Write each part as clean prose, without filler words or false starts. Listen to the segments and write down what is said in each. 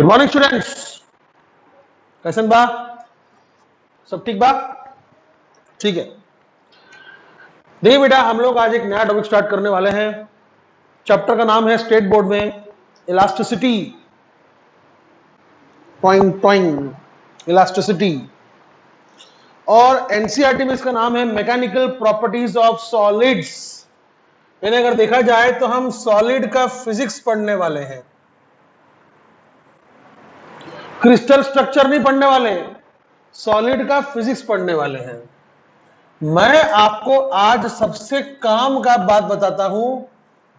Good morning students, कैसन बा? सब ठीक बा? ठीक है। देखिए बेटा, हम लोग आज एक नया टॉपिक स्टार्ट करने वाले हैं। चैप्टर का नाम है स्टेट बोर्ड में इलास्टिसिटी, इलास्टिसिटी, और एनसीईआरटी में इसका नाम है मैकेनिकल प्रॉपर्टीज ऑफ सॉलिड्स। यानी अगर देखा जाए तो हम सॉलिड का फिजिक्स पढ़ने वाले हैं, क्रिस्टल स्ट्रक्चर नहीं पढ़ने वाले, सॉलिड का फिजिक्स पढ़ने वाले हैं। मैं आपको आज सबसे काम का बात बताता हूं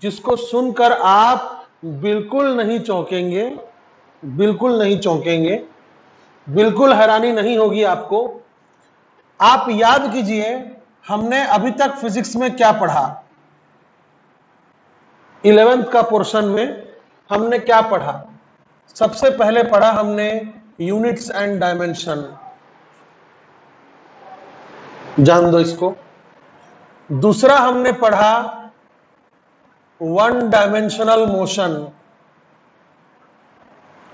जिसको सुनकर आप बिल्कुल नहीं चौंकेंगे, बिल्कुल नहीं चौंकेंगे, बिल्कुल हैरानी नहीं होगी आपको। आप याद कीजिए, हमने अभी तक फिजिक्स में क्या पढ़ा? 11th का पोर्शन में हमने क्या पढ़ा? सबसे पहले पढ़ा हमने यूनिट्स एंड डायमेंशन, जान दो इसको। दूसरा हमने पढ़ा वन डायमेंशनल मोशन,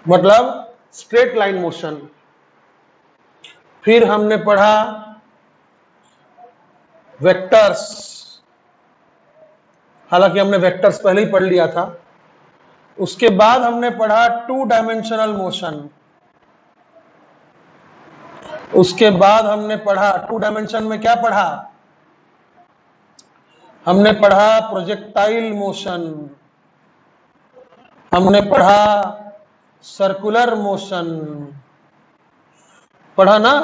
मतलब स्ट्रेट लाइन मोशन। फिर हमने पढ़ा वेक्टर्स, हालांकि हमने वेक्टर्स पहले ही पढ़ लिया था। उसके बाद हमने पढ़ा टू डायमेंशनल मोशन। उसके बाद हमने पढ़ा टू डायमेंशन में क्या पढ़ा? हमने पढ़ा प्रोजेक्टाइल मोशन, हमने पढ़ा सर्कुलर मोशन, पढ़ा ना?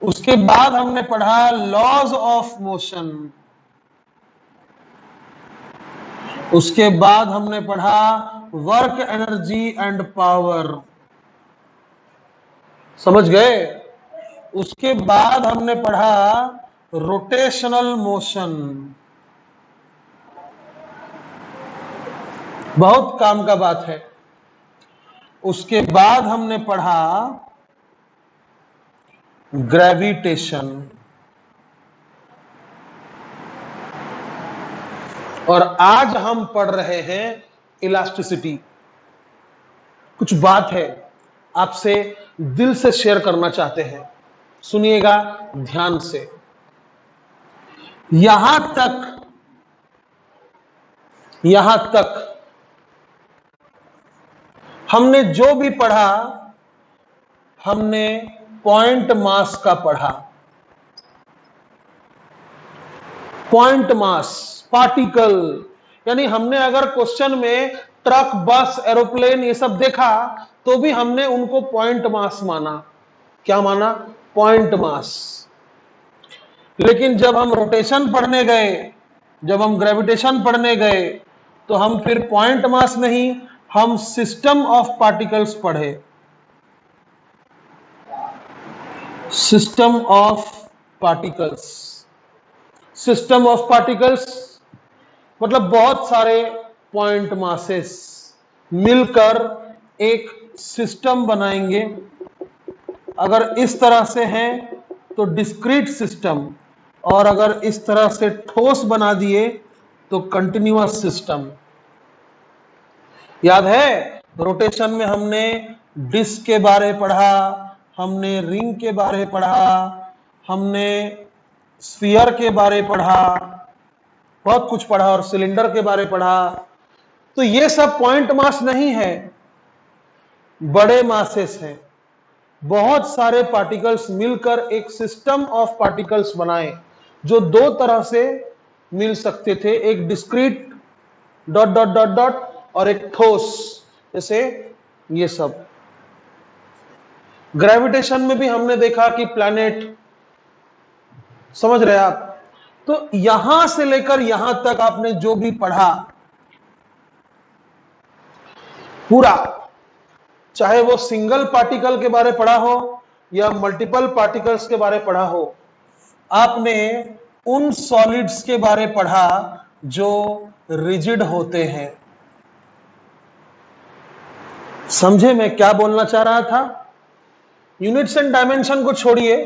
उसके बाद हमने पढ़ा लॉज ऑफ मोशन। उसके बाद हमने पढ़ा वर्क, एनर्जी एंड पावर। समझ गए? उसके बाद हमने पढ़ा रोटेशनल मोशन। बहुत काम का बात है। उसके बाद हमने पढ़ा ग्रेविटेशन, और आज हम पढ़ रहे हैं इलास्टिसिटी। कुछ बात है आपसे दिल से शेयर करना चाहते हैं, सुनिएगा ध्यान से। यहां तक हमने जो भी पढ़ा, हमने पॉइंट मास का पढ़ा। पॉइंट मास, पार्टिकल, यानी हमने अगर क्वेश्चन में ट्रक, बस, एरोप्लेन ये सब देखा तो भी हमने उनको पॉइंट मास माना। क्या माना? Point mass. लेकिन जब हम रोटेशन पढ़ने गए, जब हम ग्रेविटेशन पढ़ने गए, तो हम फिर पॉइंट मास नहीं, हम सिस्टम ऑफ पार्टिकल्स पढ़े। System of particles. System of particles मतलब बहुत सारे पॉइंट मासेस मिलकर एक सिस्टम बनाएंगे। अगर इस तरह से है तो डिस्क्रीट सिस्टम, और अगर इस तरह से ठोस बना दिए तो कंटिन्यूअस सिस्टम। याद है रोटेशन में हमने डिस्क के बारे पढ़ा, हमने रिंग के बारे पढ़ा, हमने स्फीयर के बारे पढ़ा, बहुत कुछ पढ़ा, और सिलेंडर के बारे पढ़ा। तो ये सब पॉइंट मास नहीं है, बड़े मासेस हैं। बहुत सारे पार्टिकल्स मिलकर एक सिस्टम ऑफ पार्टिकल्स बनाए जो दो तरह से मिल सकते थे, एक discrete dot dot dot dot और एक ठोस, जैसे ये सब। ग्रेविटेशन में भी हमने देखा कि प्लैनेट, समझ रहे आप? तो यहां से लेकर यहां तक आपने जो भी पढ़ा पूरा, चाहे वो सिंगल पार्टिकल के बारे पढ़ा हो या मल्टीपल पार्टिकल्स के बारे पढ़ा हो, आपने उन सॉलिड्स के बारे पढ़ा जो रिजिड होते हैं। समझे मैं क्या बोलना चाह रहा था? यूनिट्स एंड डायमेंशन को छोड़िए,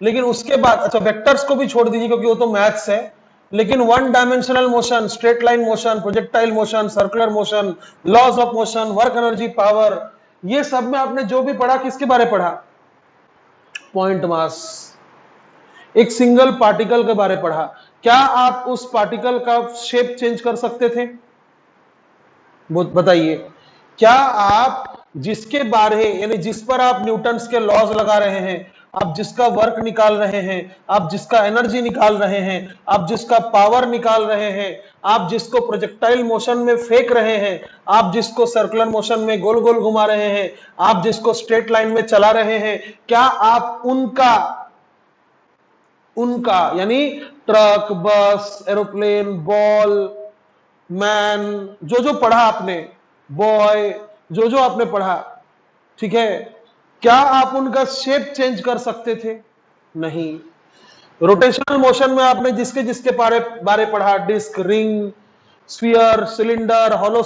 लेकिन उसके बाद, अच्छा वेक्टर्स को भी छोड़ दीजिए क्योंकि वो तो मैथ्स है, लेकिन one dimensional motion, straight line motion, projectile motion, circular motion, laws of motion, work energy, power, ये सब में आपने जो भी पढ़ा किसके बारे पढ़ा? पॉइंट मास, एक सिंगल पार्टिकल के बारे पढ़ा। क्या आप उस पार्टिकल का शेप चेंज कर सकते थे? बताइए, क्या आप जिसके बारे यानी जिस पर आप न्यूटन्स के लॉज लगा रहे हैं, आप जिसका वर्क निकाल रहे हैं, आप जिसका एनर्जी निकाल रहे हैं, आप जिसका पावर निकाल रहे हैं, आप जिसको प्रोजेक्टाइल मोशन में फेंक रहे हैं, आप जिसको सर्कुलर मोशन में गोल गोल घुमा रहे हैं, आप जिसको स्ट्रेट लाइन में चला रहे हैं, क्या आप उनका यानी ट्रक, बस, एरोप्लेन, बॉल, मैन, जो जो पढ़ा आपने, बॉय, जो जो आपने पढ़ा, ठीक है, क्या आप उनका शेप चेंज कर सकते थे? नहीं। रोटेशनल मोशन में आपने जिसके जिसके बारे पढ़ा, disc, ring, sphere, cylinder, hollow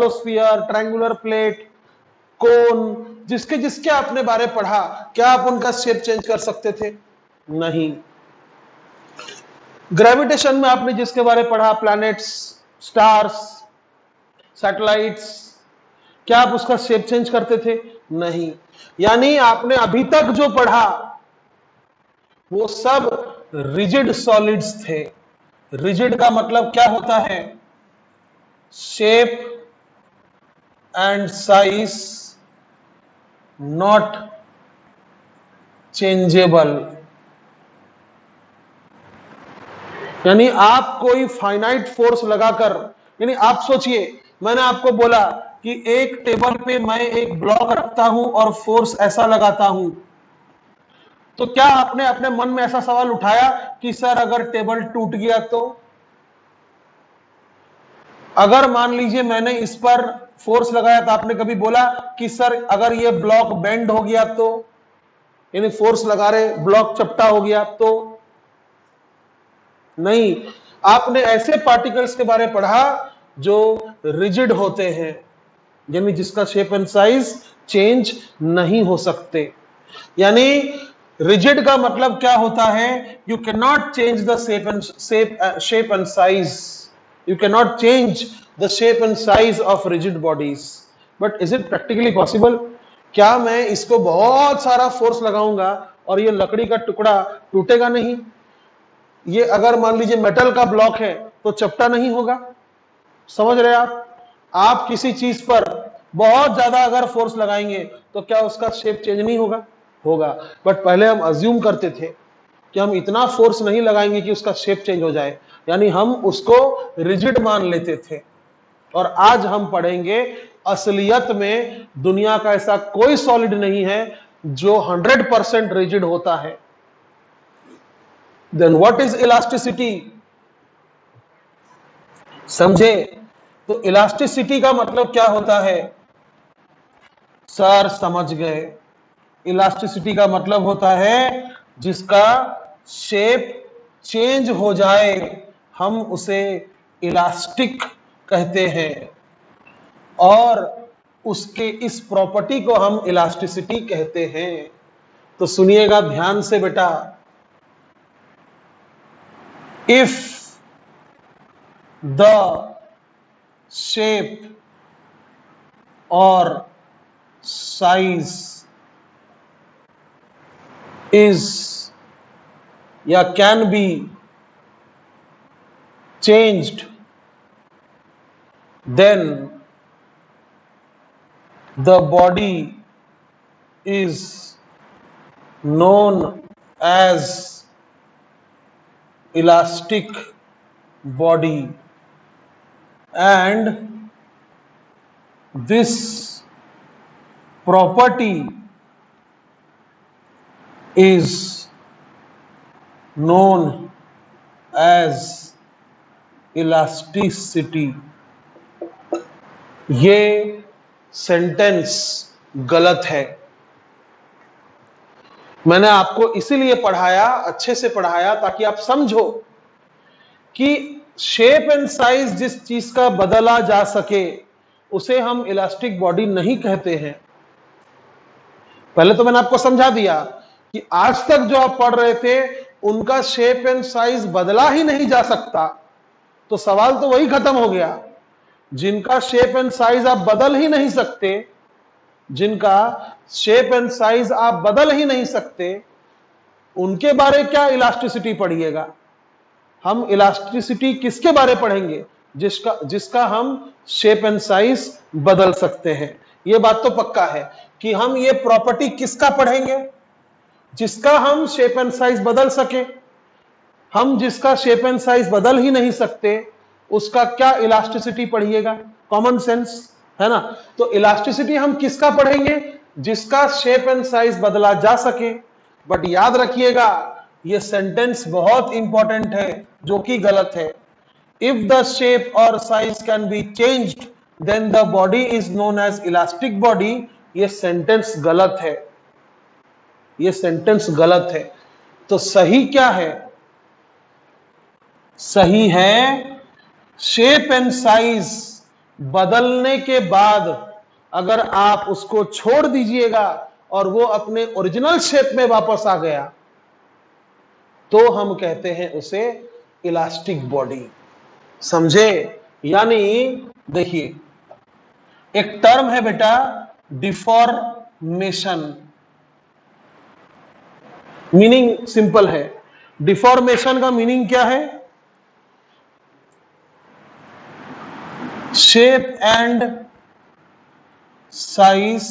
sphere, triangular plate, cone, जिसके जिसके आपने बारे पढ़ा, क्या आप उनका शेप चेंज कर सकते थे? नहीं। ग्रेविटेशन में आपने जिसके बारे पढ़ा, प्लैनेट्स, स्टार्स, सैटेलाइट्स, क्या आप उसका शेप चेंज करते थे? नहीं। यानी आपने अभी तक जो पढ़ा वो सब रिजिड सॉलिड्स थे। रिजिड का मतलब क्या होता है? Shape and size not changeable. यानी आप कोई फाइनाइट फोर्स लगाकर, यानी आप सोचिए, मैंने आपको बोला कि एक टेबल पे मैं एक ब्लॉक रखता हूं और फोर्स ऐसा लगाता हूं, तो क्या आपने अपने मन में ऐसा सवाल उठाया कि सर अगर टेबल टूट गया तो? अगर मान लीजिए मैंने इस पर फोर्स लगाया तो आपने कभी बोला कि सर अगर ये ब्लॉक बेंड हो गया तो? यानी फोर्स लगा रहे, ब्लॉक चपटा हो गया तो? नहीं। आपने ऐसे पार्टिकल्स के बारे पढ़ा जो रिजिड होते हैं, यानी जिसका शेप एंड साइज चेंज नहीं हो सकते। यानी रिजिड का मतलब क्या होता है? You can not change the shape and size, you can not change the shape and size of rigid bodies. But is it practically possible? क्या मैं इसको बहुत सारा फोर्स लगाऊंगा और ये लकड़ी का टुकड़ा टूटेगा नहीं? ये अगर मान लीजिए मेटल का ब्लॉक है तो चपटा नहीं होगा? समझ रहे आप किसी चीज पर बहुत ज्यादा अगर फोर्स लगाएंगे तो क्या उसका शेप चेंज नहीं होगा? होगा। बट पहले हम अज्यूम करते थे कि हम इतना फोर्स नहीं लगाएंगे कि उसका शेप चेंज हो जाए, यानी हम उसको रिजिड मान लेते थे। और आज हम पढ़ेंगे असलियत में दुनिया का ऐसा कोई सॉलिड नहीं है जो 100% रिजिड होता है। Then what is elasticity? समझे? तो इलास्टिसिटी का मतलब क्या होता है? सर समझ गए, इलास्टिसिटी का मतलब होता है जिसका शेप चेंज हो जाए, हम उसे इलास्टिक कहते हैं, और उसके इस प्रॉपर्टी को हम इलास्टिसिटी कहते हैं। तो सुनिएगा ध्यान से बेटा, इफ द शेप और साइज is या can be changed, then the body is known as elastic body, and this property is known as elasticity। ये सेंटेंस गलत है। मैंने आपको इसीलिए पढ़ाया, अच्छे से पढ़ाया, ताकि आप समझो कि शेप एंड साइज जिस चीज का बदला जा सके उसे हम इलास्टिक बॉडी नहीं कहते हैं। पहले तो मैंने आपको समझा दिया कि आज तक जो आप पढ़ रहे थे उनका शेप एंड साइज बदला ही नहीं जा सकता, तो सवाल तो वही खत्म हो गया। जिनका शेप एंड साइज आप बदल ही नहीं सकते, जिनका शेप एंड साइज आप बदल ही नहीं सकते, उनके बारे क्या इलास्टिसिटी पढ़िएगा। हम इलास्टिसिटी किसके बारे पढ़ेंगे? जिसका हम शेप एंड साइज बदल सकते हैं। यह बात तो पक्का है कि हम ये प्रॉपर्टी किसका पढ़ेंगे? जिसका हम शेप एंड साइज बदल सके। हम जिसका शेप एंड साइज बदल ही नहीं सकते, उसका क्या इलास्टिसिटी पढ़िएगा? कॉमन सेंस है ना। तो इलास्टिसिटी हम किसका पढ़ेंगे? जिसका शेप एंड साइज बदला जा सके। बट याद रखिएगा, यह सेंटेंस बहुत इंपॉर्टेंट है, जो कि गलत है। इफ द शेप और size can be changed then the body is known as elastic body. यह सेंटेंस गलत है, यह सेंटेंस गलत है। तो सही क्या है? सही है, शेप एंड साइज बदलने के बाद अगर आप उसको छोड़ दीजिएगा और वो अपने ओरिजिनल शेप में वापस आ गया, तो हम कहते हैं उसे इलास्टिक बॉडी। समझे? यानी देखिए, एक टर्म है बेटा डिफॉर्मेशन। मीनिंग सिंपल है। डिफॉर्मेशन का मीनिंग क्या है? Shape and size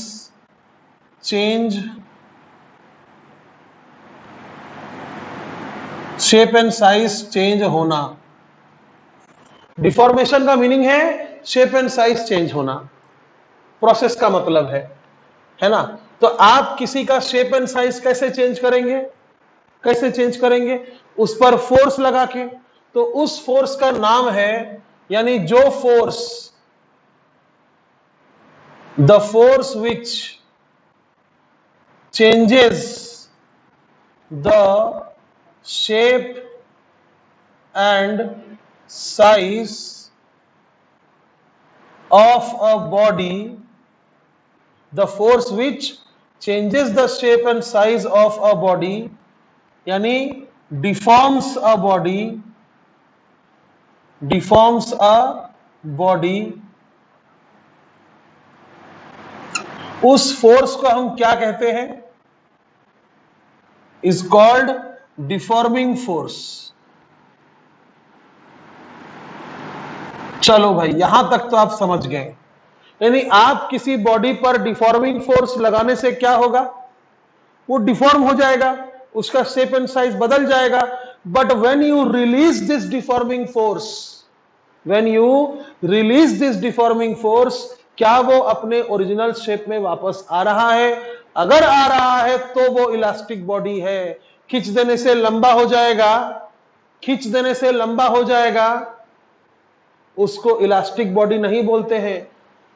change, shape and size change होना। डिफॉर्मेशन का मीनिंग है शेप एंड साइज चेंज होना। प्रोसेस का मतलब है ना। तो आप किसी का शेप एंड साइज कैसे चेंज करेंगे? कैसे चेंज करेंगे? उस पर फोर्स लगा के। तो उस फोर्स का नाम है, यानी जो force, the force which changes the shape and size of a body, the force which changes the shape and size of a body, यानी deforms a body, deforms a body, उस फोर्स को हम क्या कहते हैं? Is called deforming force. चलो भाई, यहां तक तो आप समझ गए। यानी आप किसी बॉडी पर डिफॉर्मिंग फोर्स लगाने से क्या होगा? वो डिफॉर्म हो जाएगा, उसका शेप एंड साइज बदल जाएगा। But when you release this deforming force, when you release this deforming force, क्या वो अपने ओरिजिनल शेप में वापस आ रहा है? अगर आ रहा है तो वो इलास्टिक बॉडी है। खींच देने से लंबा हो जाएगा, खींच देने से लंबा हो जाएगा, उसको इलास्टिक बॉडी नहीं बोलते हैं।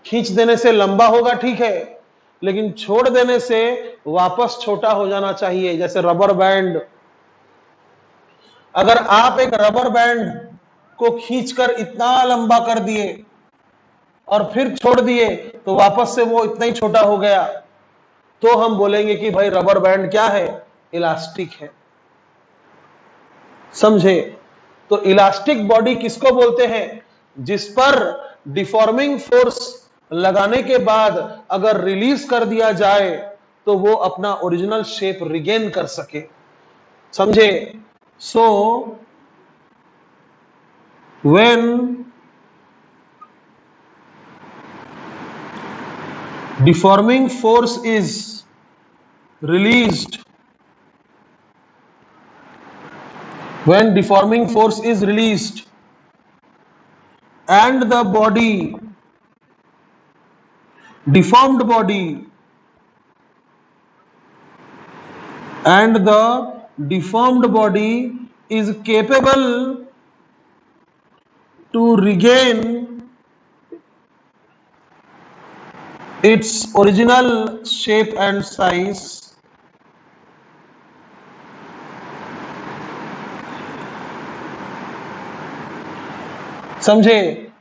खींच देने से लंबा होगा, ठीक है, लेकिन छोड़ देने से वापस छोटा हो जाना चाहिए। जैसे रबर बैंड, अगर आप एक रबर बैंड को खींचकर इतना लंबा कर दिए और फिर छोड़ दिए तो वापस से वो इतना ही छोटा हो गया, तो हम बोलेंगे कि भाई रबर बैंड क्या है? इलास्टिक है। समझे? तो इलास्टिक बॉडी किसको बोलते हैं? जिस पर डिफॉर्मिंग फोर्स लगाने के बाद अगर रिलीज कर दिया जाए तो वो अपना ओरिजिनल शेप रिगेन कर सके। समझे? So when deforming force is released, when deforming force is released and the body, deformed body, and the deformed body is capable to regain its original shape and size, समझे?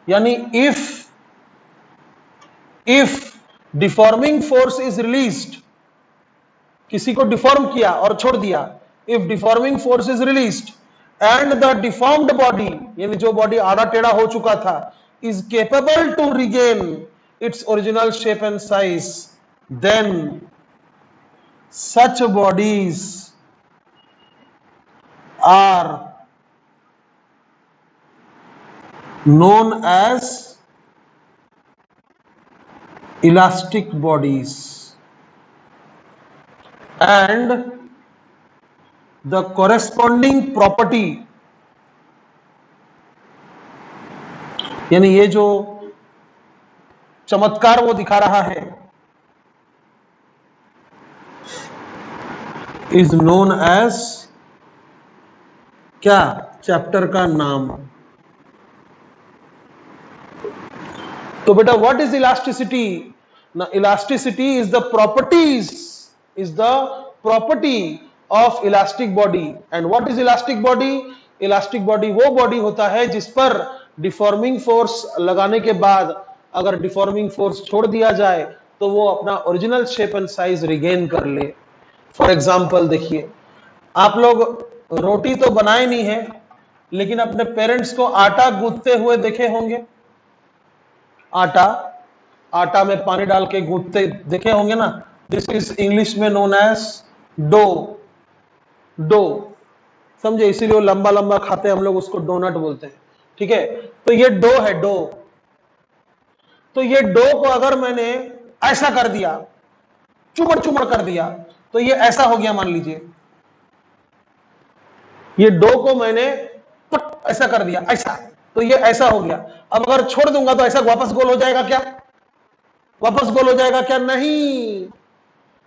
यानी if deforming force is released, किसी को deform किया और छोड़ दिया, if deforming force is released and the deformed body, यानी जो बॉडी आड़ा टेढ़ा हो चुका था, is capable to regain its original shape and size, then such bodies are known as elastic bodies, and the corresponding property, यानी ये जो चमत्कार वो दिखा रहा है, is known as, क्या चैप्टर का नाम। तो बेटा व्हाट इज इलास्टिसिटी? ना elasticity is the property of elastic body. And what is elastic body? Elastic body वो बॉडी होता है जिस पर डिफॉर्मिंग फोर्स लगाने के बाद अगर डिफॉर्मिंग फोर्स छोड़ दिया जाए तो वो अपना original shape and size regain कर ले। फॉर एग्जाम्पल देखिए, आप लोग रोटी तो बनाए नहीं है, लेकिन अपने पेरेंट्स को आटा गूंथते हुए देखे होंगे। आटा में पानी डाल के गूंथते देखे होंगे ना। दिस इज इंग्लिश में नोन एज डो। समझे? इसीलिए वो लंबा लंबा खाते हैं, हम लोग उसको डोनट बोलते हैं। ठीक है, तो ये डो है, डो। तो ये डो को अगर मैंने ऐसा कर दिया, चुमड़ कर दिया, तो ये ऐसा हो गया। मान लीजिए ये डो को मैंने ऐसा कर दिया, ऐसा, तो ये ऐसा हो गया। अब अगर छोड़ दूंगा तो ऐसा वापस गोल हो जाएगा क्या? वापस गोल हो जाएगा क्या?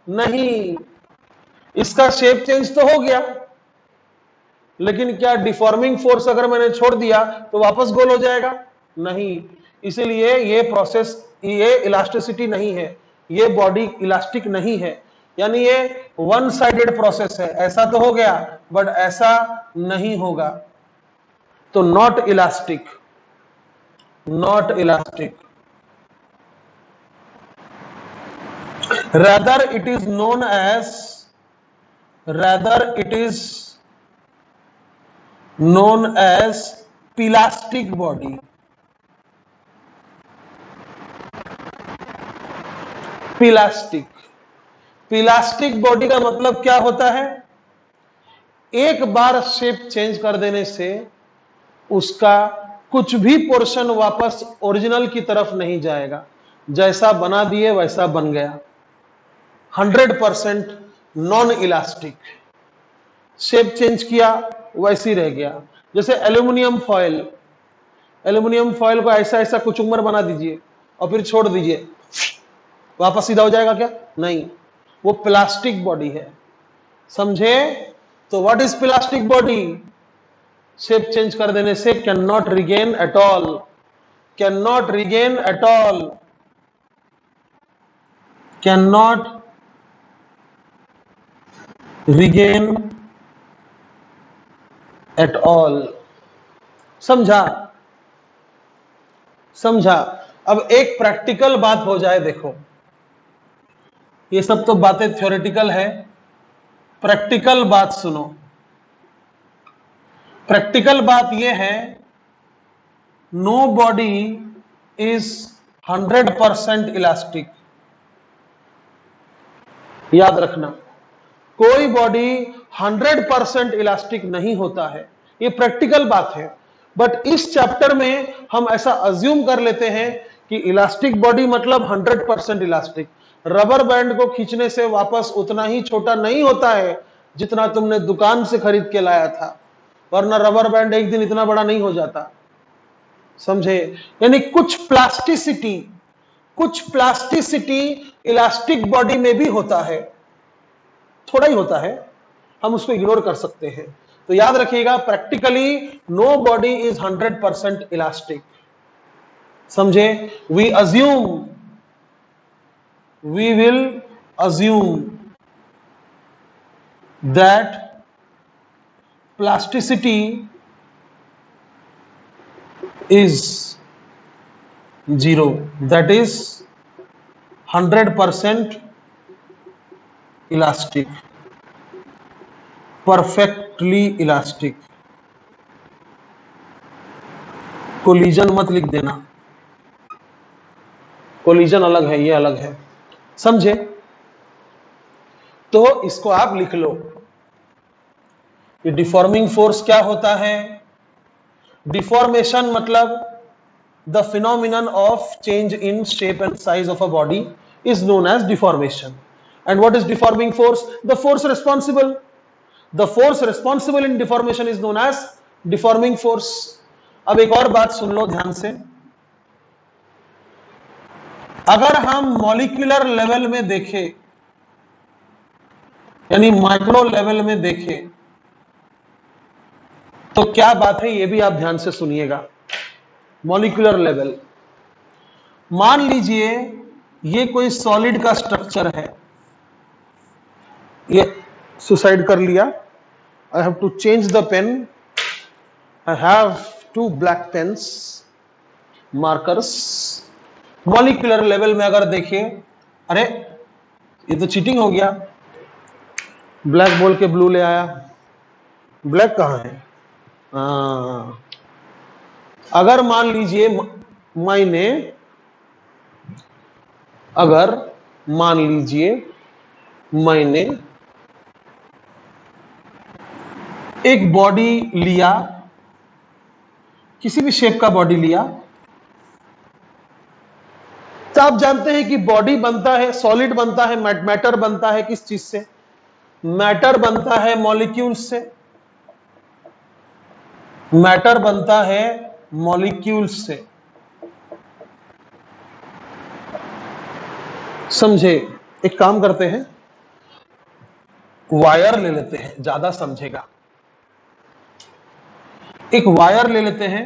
नहीं। इसका शेप चेंज तो हो गया, लेकिन क्या डिफॉर्मिंग फोर्स अगर मैंने छोड़ दिया तो वापस गोल हो जाएगा? नहीं। इसीलिए ये प्रोसेस, ये इलास्टिसिटी नहीं है, ये बॉडी इलास्टिक नहीं है। यानी ये वन साइडेड प्रोसेस है। ऐसा तो हो गया बट ऐसा नहीं होगा। तो not elastic. rather it is known as pilastic body। Plastic body का मतलब क्या होता है? एक बार शेप चेंज कर देने से उसका कुछ भी पोर्शन वापस ओरिजिनल की तरफ नहीं जाएगा। जैसा बना दिए वैसा बन गया। 100% नॉन इलास्टिक। शेप चेंज किया वैसी रह गया। जैसे एल्यूमिनियम फॉयल को ऐसा कुचुम्बर बना दीजिए और फिर छोड़ दीजिए, वापस सीधा हो जाएगा क्या? नहीं, वो प्लास्टिक बॉडी है। समझे? तो what is plastic body? Shape change कर देने से can not regain at all. समझा? अब एक प्रैक्टिकल बात हो जाए। देखो, ये सब तो बातें थ्योरेटिकल है, प्रैक्टिकल बात सुनो। प्रैक्टिकल बात यह है, नो बॉडी इज 100% इलास्टिक। याद रखना, कोई बॉडी 100% इलास्टिक नहीं होता है। ये प्रैक्टिकल बात है। बट इस चैप्टर में हम ऐसा अज्यूम कर लेते हैं कि इलास्टिक बॉडी मतलब 100% इलास्टिक। रबर बैंड को खींचने से वापस उतना ही छोटा नहीं होता है जितना तुमने दुकान से खरीद के लाया था, वरना रबर बैंड एक दिन इतना बड़ा नहीं हो जाता। समझे? यानी कुछ प्लास्टिसिटी इलास्टिक बॉडी में भी होता है, थोड़ा ही होता है, हम उसको इग्नोर कर सकते हैं। तो याद रखिएगा, practically no body is 100% elastic. समझे? We will assume that plasticity is 0, that is 100% elastic। Perfectly elastic. Collision मत लिख देना, कोलिजन अलग है, ये अलग है, समझे? तो इसको आप लिख लो। ये डिफॉर्मिंग फोर्स क्या होता है? डिफॉर्मेशन मतलब the phenomenon of change in shape and size of a body is known as deformation. And what is deforming force? The force responsible in deformation is known as deforming force. अब एक और बात सुन लो ध्यान से, अगर हम molecular level में देखें, यानी माइक्रो लेवल में देखें, तो क्या बात है, यह भी आप ध्यान से सुनिएगा। मॉलिक्यूलर लेवल, मान लीजिए ये कोई सॉलिड का स्ट्रक्चर है, ये सुसाइड कर लिया। I have to change the pen, I have 2 black pens, markers. Molecular level में अगर देखिए, अरे ये तो चीटिंग हो गया, ब्लैक बोल के ब्लू ले आया, ब्लैक कहां है? अगर मान लीजिए मैंने एक बॉडी लिया, किसी भी शेप का बॉडी लिया, तो आप जानते हैं कि बॉडी बनता है, सॉलिड बनता है, मैटर बनता है किस चीज से? मैटर बनता है मॉलिक्यूल्स से, मैटर बनता है मॉलिक्यूल्स से, समझे? एक काम करते हैं, वायर ले लेते हैं, ज्यादा समझेगा। एक वायर ले लेते हैं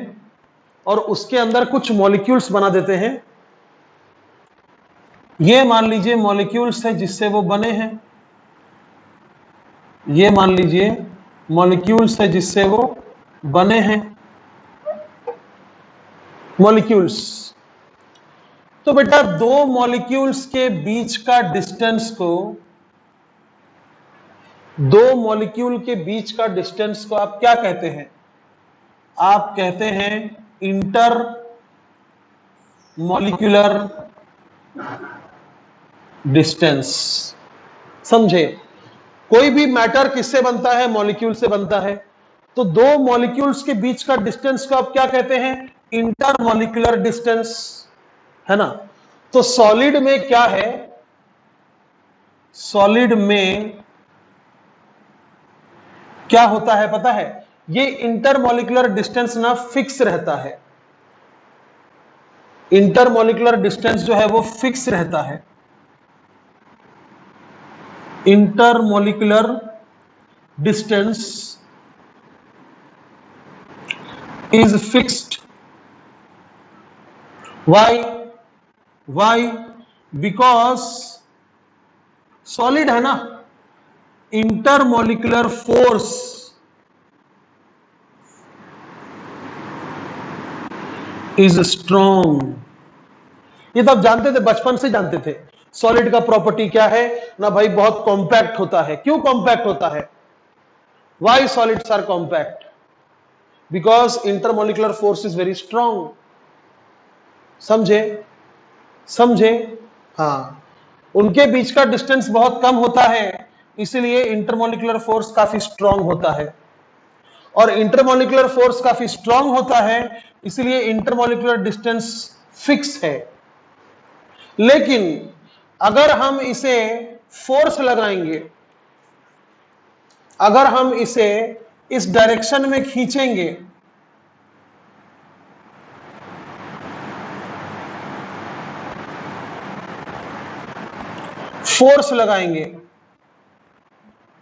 और उसके अंदर कुछ मॉलिक्यूल्स बना देते हैं। ये मान लीजिए मॉलिक्यूल्स है जिससे वो बने हैं, ये मान लीजिए मॉलिक्यूल्स है जिससे वो बने हैं, मॉलिक्यूल्स। तो बेटा दो मॉलिक्यूल्स के बीच का डिस्टेंस को, दो मॉलिक्यूल के बीच का डिस्टेंस को आप क्या कहते हैं? आप कहते हैं इंटर मॉलिक्यूलर डिस्टेंस, समझे? कोई भी मैटर किससे बनता है? मॉलिक्यूल से बनता है। तो दो मॉलिक्यूल्स के बीच का डिस्टेंस को आप क्या कहते हैं? इंटर मॉलिक्यूलर डिस्टेंस, है ना? तो सॉलिड में क्या है? सॉलिड में क्या होता है पता है? ये इंटरमॉलिक्यूलर डिस्टेंस ना फिक्स रहता है, इंटरमॉलिक्यूलर डिस्टेंस जो है वो फिक्स रहता है, intermolecular distance is fixed. Why? Because solid है ना, इंटरमॉलिक्यूलर फोर्स इज स्ट्रॉन्ग। ये तो आप जानते थे, बचपन से जानते थे। सॉलिड का प्रॉपर्टी क्या है ना भाई? बहुत कॉम्पैक्ट होता है। क्यों कॉम्पैक्ट होता है? Why solids are compact? Because intermolecular force is very strong. समझे? हाँ, उनके बीच का डिस्टेंस बहुत कम होता है, इसलिए इंटरमॉलिक्यूलर फोर्स काफी स्ट्रॉन्ग होता है। और इंटरमॉलिक्यूलर फोर्स काफी स्ट्रॉन्ग होता है, इसलिए इंटरमॉलिक्यूलर डिस्टेंस फिक्स है। लेकिन अगर हम इसे फोर्स लगाएंगे, अगर हम इसे इस डायरेक्शन में खींचेंगे, फोर्स लगाएंगे,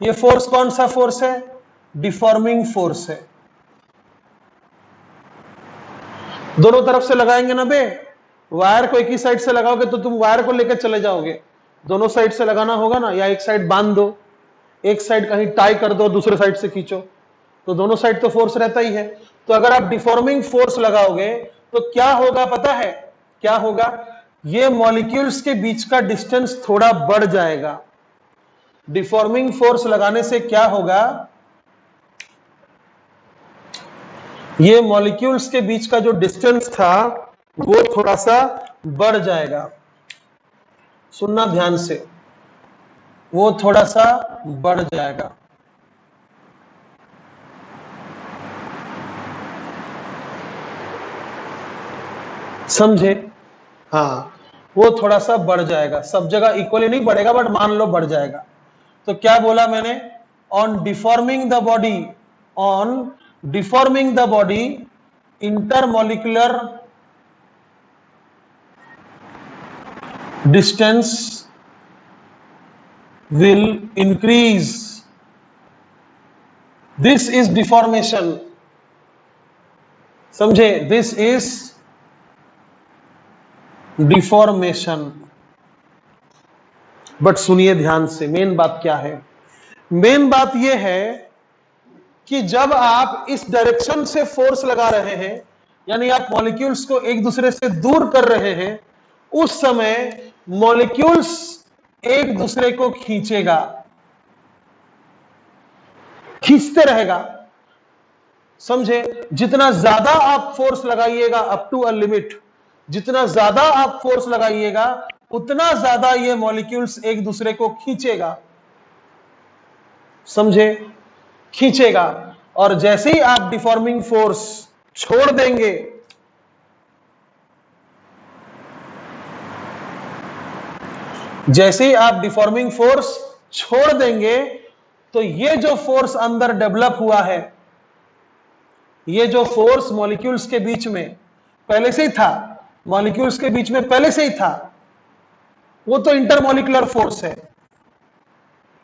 ये फोर्स कौन सा फोर्स है? डिफॉर्मिंग फोर्स है। दोनों तरफ से लगाएंगे ना बे, वायर को एक ही साइड से लगाओगे तो तुम वायर को लेकर चले जाओगे, दोनों साइड से लगाना होगा ना, या एक साइड बांध दो, एक साइड कहीं टाई कर दो, दूसरे साइड से खींचो, तो दोनों साइड तो फोर्स रहता ही है। तो अगर आप डिफॉर्मिंग फोर्स लगाओगे तो क्या होगा पता है? क्या होगा? ये मॉलिक्यूल्स के बीच का डिस्टेंस थोड़ा बढ़ जाएगा। डिफॉर्मिंग फोर्स लगाने से क्या होगा? ये मॉलिक्यूल्स के बीच का जो डिस्टेंस था वो थोड़ा सा बढ़ जाएगा। सुनना ध्यान से, वो थोड़ा सा बढ़ जाएगा। समझे? हाँ, वो थोड़ा सा बढ़ जाएगा। सब जगह इक्वली नहीं बढ़ेगा, बट मान लो बढ़ जाएगा। तो क्या बोला मैंने? On deforming the body, on deforming the body, intermolecular distance will increase. This is deformation. समझे? This is deformation. बट सुनिए ध्यान से, मेन बात क्या है? मेन बात यह है कि जब आप इस डायरेक्शन से फोर्स लगा रहे हैं, यानी आप मॉलिक्यूल्स को एक दूसरे से दूर कर रहे हैं, उस समय मॉलिक्यूल्स एक दूसरे को खींचेगा, खींचते रहेगा। समझे? जितना ज्यादा आप फोर्स लगाइएगा अप टू अ लिमिट, जितना ज्यादा आप फोर्स लगाइएगा उतना ज्यादा ये मॉलिक्यूल्स एक दूसरे को खींचेगा। समझे? खींचेगा। और जैसे ही आप डिफॉर्मिंग फोर्स छोड़ देंगे, जैसे ही आप डिफॉर्मिंग फोर्स छोड़ देंगे, तो ये जो फोर्स अंदर डेवलप हुआ है, ये जो फोर्स मॉलिक्यूल्स के बीच में पहले से ही था, मॉलिक्यूल्स के बीच में पहले से ही था, वो तो इंटरमॉलिक्यूलर फोर्स है।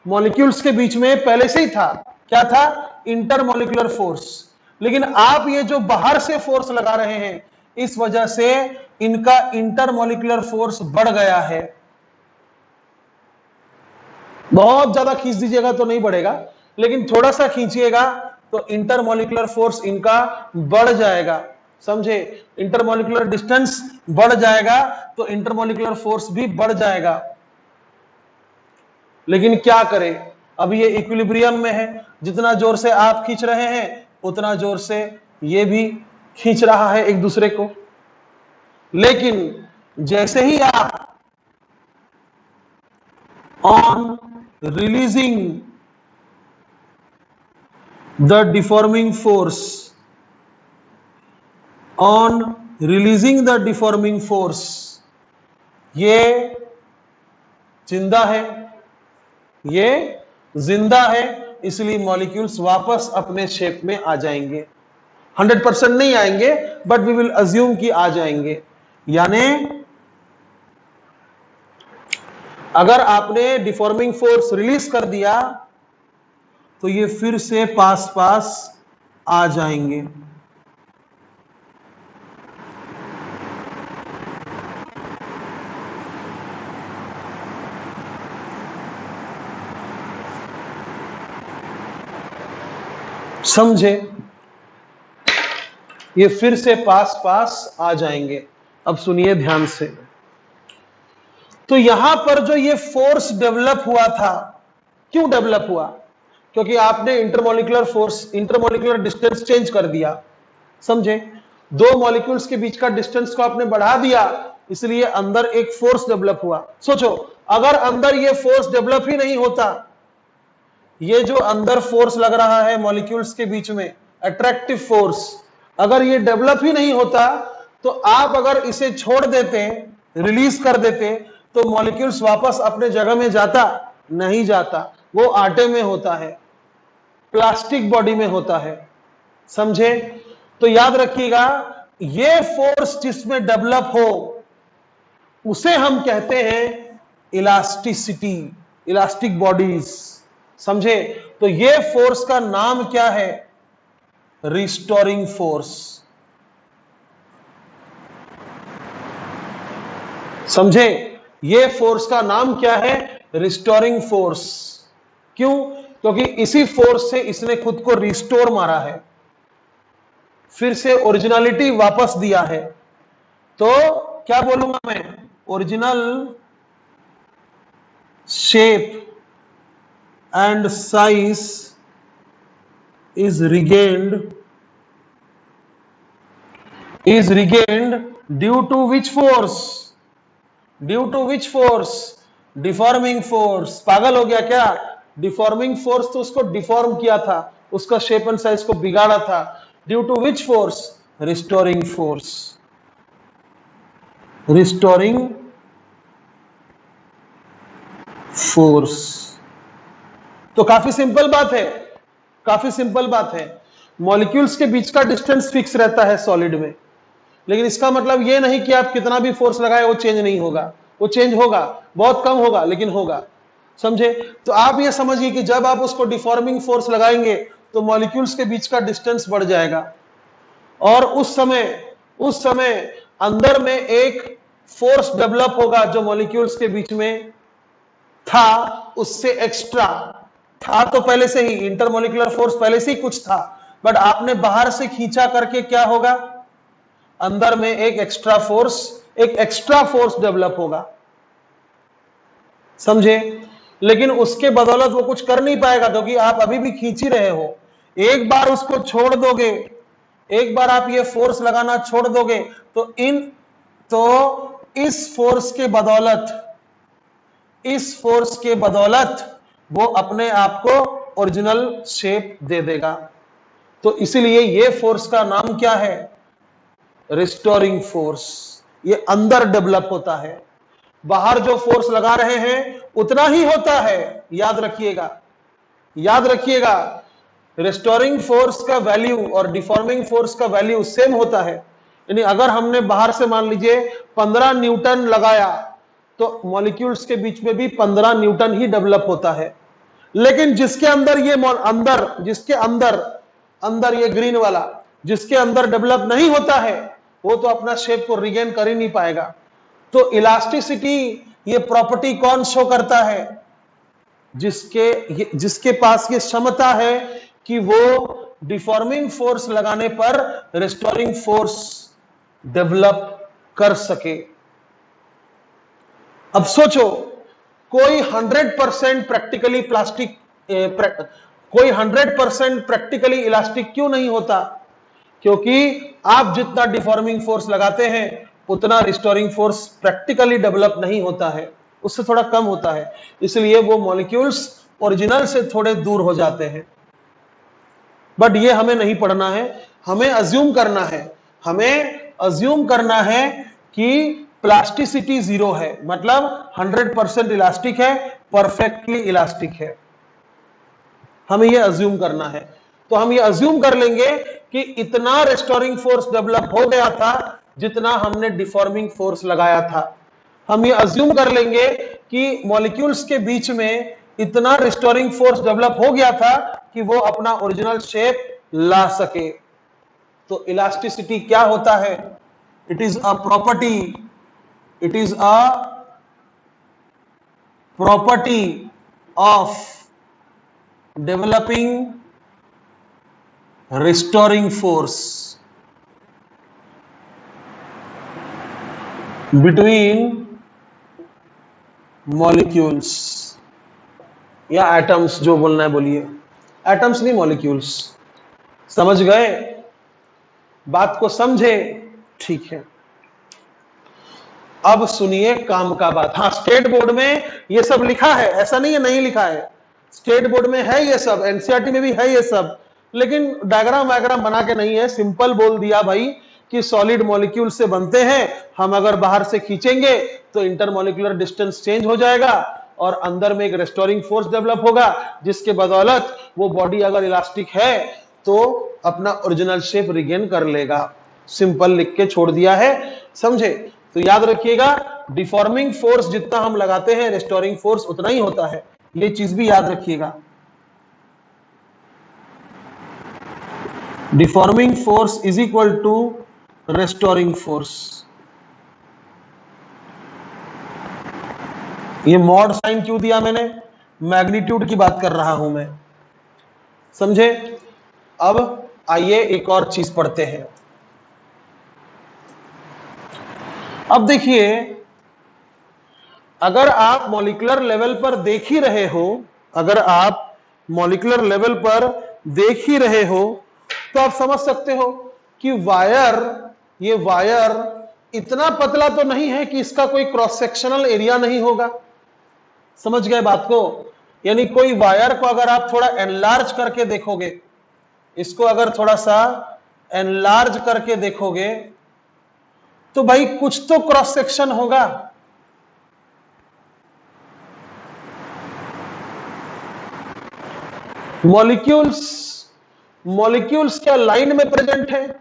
मॉलिक्यूल्स के बीच में पहले से ही था, क्या था? Intermolecular force. लेकिन आप ये जो बाहर से फोर्स लगा रहे हैं, इस वजह से इनका इंटरमॉलिक्यूलर फोर्स बढ़ गया है। बहुत ज्यादा खींच दीजिएगा तो नहीं बढ़ेगा, लेकिन थोड़ा सा खींचिएगा तो इंटरमॉलिक्यूलर फोर्स इनका बढ़ जाएगा। समझे? इंटरमॉलिक्यूलर डिस्टेंस बढ़ जाएगा तो इंटरमॉलिक्यूलर फोर्स भी बढ़ जाएगा। लेकिन क्या करें, अब ये इक्विलिब्रियम में है, जितना जोर से आप खींच रहे हैं उतना जोर से ये भी खींच रहा है एक दूसरे को। लेकिन जैसे ही आप on releasing the deforming force, on releasing the deforming force, ये जिंदा है, ये जिंदा है, इसलिए मॉलिक्यूल्स वापस अपने शेप में आ जाएंगे। 100% नहीं आएंगे, बट वी विल अज्यूम कि आ जाएंगे। यानी अगर आपने डिफॉर्मिंग फोर्स रिलीज कर दिया तो ये फिर से पास पास आ जाएंगे। समझे? ये फिर से पास पास आ जाएंगे। अब सुनिए ध्यान से, तो यहां पर जो ये फोर्स डेवलप हुआ था, क्यों डेवलप हुआ? क्योंकि आपने intermolecular force, intermolecular distance change कर दिया। समझे? दो मॉलिक्यूल्स के बीच का डिस्टेंस को आपने बढ़ा दिया, इसलिए अंदर एक फोर्स डेवलप हुआ। सोचो, अगर अंदर ये फोर्स डेवलप ही नहीं होता, ये जो अंदर फोर्स लग रहा है मॉलिक्यूल्स के बीच में, अट्रैक्टिव फोर्स, अगर ये डेवलप ही नहीं होता, तो आप अगर इसे छोड़ देते, रिलीज कर देते, तो मॉलिक्यूल्स वापस अपने जगह में जाता? नहीं जाता। वो आटे में होता है, प्लास्टिक बॉडी में होता है। समझे? तो याद रखिएगा, ये फोर्स जिसमें डेवलप हो उसे हम कहते हैं इलास्टिसिटी, इलास्टिक बॉडीज। समझे? तो ये फोर्स का नाम क्या है? Restoring force. समझे? ये फोर्स का नाम क्या है? Restoring force. क्यों? क्योंकि इसी फोर्स से इसने खुद को रिस्टोर मारा है, फिर से ओरिजिनलिटी वापस दिया है। तो क्या बोलूंगा मैं? Original shape and size is regained is regained due to which force? Due to which force? Deforming force. पागल हो गया क्या? डिफॉर्मिंग फोर्स तो उसको डिफॉर्म किया था, उसका शेप एंड साइज को बिगाड़ा था। Due to which force? Restoring force. Restoring force. तो काफी सिंपल बात है, काफी सिंपल बात है। मॉलिक्यूल्स के बीच का डिस्टेंस फिक्स रहता है सॉलिड में, लेकिन इसका मतलब यह नहीं कि आप कितना भी फोर्स लगाए वो चेंज नहीं होगा। वो चेंज होगा, बहुत कम होगा, लेकिन होगा। समझे? तो आप ये समझिए कि जब आप उसको डिफॉर्मिंग फोर्स लगाएंगे तो मॉलिक्यूल्स के बीच का डिस्टेंस बढ़ जाएगा, और उस समय अंदर में एक फोर्स डेवलप होगा जो मॉलिक्यूल्स के बीच में था उससे एक्स्ट्रा। था तो पहले से ही, इंटरमॉलिक्यूलर फोर्स पहले से ही कुछ था, बट आपने बाहर से खींचा करके क्या होगा? अंदर में एक एक्स्ट्रा फोर्स डेवलप होगा। समझे? लेकिन उसके बदौलत वो कुछ कर नहीं पाएगा, क्योंकि आप अभी भी खींच ही रहे हो। एक बार उसको छोड़ दोगे, एक बार आप ये फोर्स लगाना छोड़ दोगे तो इस फोर्स के बदौलत वो अपने आप को ओरिजिनल शेप दे देगा। तो इसीलिए ये फोर्स का नाम क्या है? Restoring force. ये अंदर डेवलप होता है, बाहर जो फोर्स लगा रहे हैं उतना ही होता है। याद रखिएगा, रिस्टोरिंग फोर्स का वैल्यू और डिफॉर्मिंग फोर्स का वैल्यू सेम होता है। यानी अगर हमने बाहर से मान लीजिए 15 न्यूटन लगाया तो मॉलिक्यूल्स के बीच में भी 15 न्यूटन ही डेवलप होता है। लेकिन जिसके अंदर ये ग्रीन वाला जिसके अंदर डेवलप नहीं होता है, वो तो अपना शेप को रिगेन कर ही नहीं पाएगा। तो इलास्टिसिटी ये प्रॉपर्टी कौन शो करता है? जिसके पास ये क्षमता है कि वो डिफॉर्मिंग फोर्स लगाने पर रिस्टोरिंग फोर्स डेवलप कर सके। अब सोचो, कोई 100% प्रैक्टिकली इलास्टिक क्यों नहीं होता? क्योंकि आप जितना डिफॉर्मिंग फोर्स लगाते हैं उतना रिस्टोरिंग फोर्स प्रैक्टिकली डेवलप नहीं होता है, उससे थोड़ा कम होता है। इसलिए वो मॉलिक्यूल्स ओरिजिनल से थोड़े दूर हो जाते हैं। बट ये हमें नहीं पढ़ना है, हमें अज्यूम करना है कि प्लास्टिसिटी 0 है, मतलब 100% इलास्टिक है, परफेक्टली इलास्टिक है। हमें यह अज्यूम करना है। तो हम ये अज्यूम कर लेंगे कि इतना रिस्टोरिंग फोर्स डेवलप हो गया था जितना हमने डिफॉर्मिंग फोर्स लगाया था। हम ये अज्यूम कर लेंगे कि मॉलिक्यूल्स के बीच में इतना रिस्टोरिंग फोर्स डेवलप हो गया था कि वो अपना ओरिजिनल शेप ला सके। तो इलास्टिसिटी क्या होता है? It is a property of developing restoring force between molecules या एटम्स, जो बोलना है बोलिए। एटम्स नहीं, मॉलिक्यूल्स। समझ गए? बात को समझे? ठीक है। अब सुनिए काम का बात। हाँ, स्टेट बोर्ड में ये सब लिखा है, ऐसा नहीं है नहीं लिखा है, स्टेट बोर्ड में है ये सब, एनसीईआरटी में भी है ये सब, लेकिन डायग्राम बना के नहीं है। सिंपल बोल दिया भाई कि सॉलिड मॉलिक्यूल से बनते हैं, हम अगर बाहर से खींचेंगे तो इंटरमॉलिक्यूलर डिस्टेंस चेंज हो जाएगा और अंदर में एक रेस्टोरिंग फोर्स डेवलप होगा, जिसके बदौलत वो बॉडी अगर इलास्टिक है तो अपना ओरिजिनल शेप रिगेन कर लेगा। सिंपल लिख के छोड़ दिया है, समझे? तो याद रखिएगा, डिफॉर्मिंग फोर्स जितना हम लगाते हैं रेस्टोरिंग फोर्स उतना ही होता है। ये चीज भी याद रखिएगा। Deforming force is equal to restoring force. ये मॉड साइन क्यों दिया मैंने? मैग्नीट्यूड की बात कर रहा हूं मैं, समझे? अब आइए एक और चीज पढ़ते हैं। अब देखिए, अगर आप मॉलिक्यूलर लेवल पर देख ही रहे हो, तो आप समझ सकते हो कि वायर ये वायर इतना पतला तो नहीं है कि इसका कोई क्रॉस सेक्शनल एरिया नहीं होगा। समझ गए बात को? यानी कोई वायर को अगर आप थोड़ा एनलार्ज करके देखोगे, इसको अगर थोड़ा सा एनलार्ज करके देखोगे तो भाई कुछ तो क्रॉस सेक्शन होगा। मॉलिक्यूल्स क्या लाइन में प्रेजेंट है?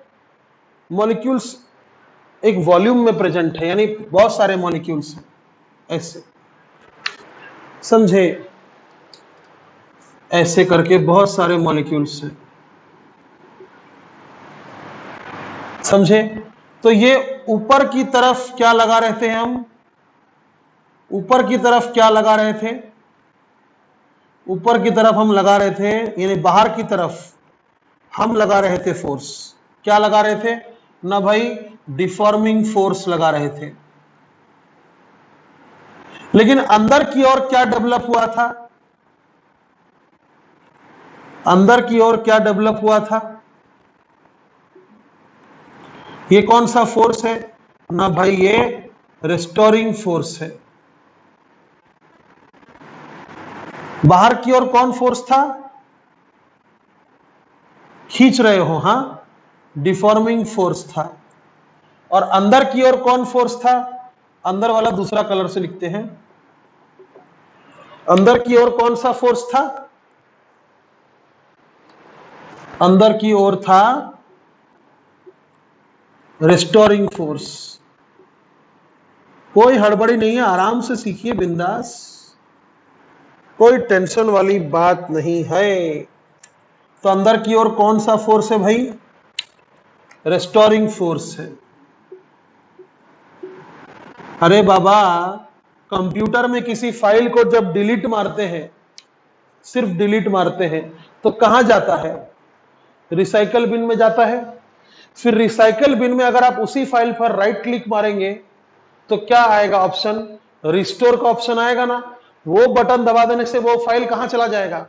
मॉलिक्यूल्स एक वॉल्यूम में प्रेजेंट है, यानी बहुत सारे मॉलिक्यूल्स हैं ऐसे, समझे? ऐसे करके बहुत सारे मॉलिक्यूल्स हैं, समझे? तो ये ऊपर की तरफ क्या लगा रहे थे हम? ऊपर की तरफ क्या लगा रहे थे? ऊपर की तरफ हम लगा रहे थे, यानी बाहर की तरफ हम लगा रहे थे फोर्स। क्या लगा रहे थे ना भाई? डिफॉर्मिंग फोर्स लगा रहे थे। लेकिन अंदर की ओर क्या डेवलप हुआ था? अंदर की ओर क्या डेवलप हुआ था? ये कौन सा फोर्स है ना भाई? ये रेस्टोरिंग फोर्स है। बाहर की ओर कौन फोर्स था? खींच रहे हो, हां, डिफॉर्मिंग फोर्स था। और अंदर की ओर कौन फोर्स था? अंदर वाला दूसरा कलर से लिखते हैं। अंदर की ओर कौन सा फोर्स था? अंदर की ओर था रेस्टोरिंग फोर्स। कोई हड़बड़ी नहीं है, आराम से सीखिए, बिंदास, कोई टेंशन वाली बात नहीं है। तो अंदर की ओर कौन सा फोर्स है भाई? रेस्टोरिंग फोर्स है। अरे बाबा, कंप्यूटर में किसी फाइल को जब डिलीट मारते हैं, सिर्फ डिलीट मारते हैं, तो कहां जाता है? रिसाइकल बिन में जाता है। फिर रिसाइकल बिन में अगर आप उसी फाइल पर राइट क्लिक मारेंगे तो क्या आएगा ऑप्शन? रिस्टोर का ऑप्शन आएगा ना। वो बटन दबा देने से वो फाइल कहां चला जाएगा?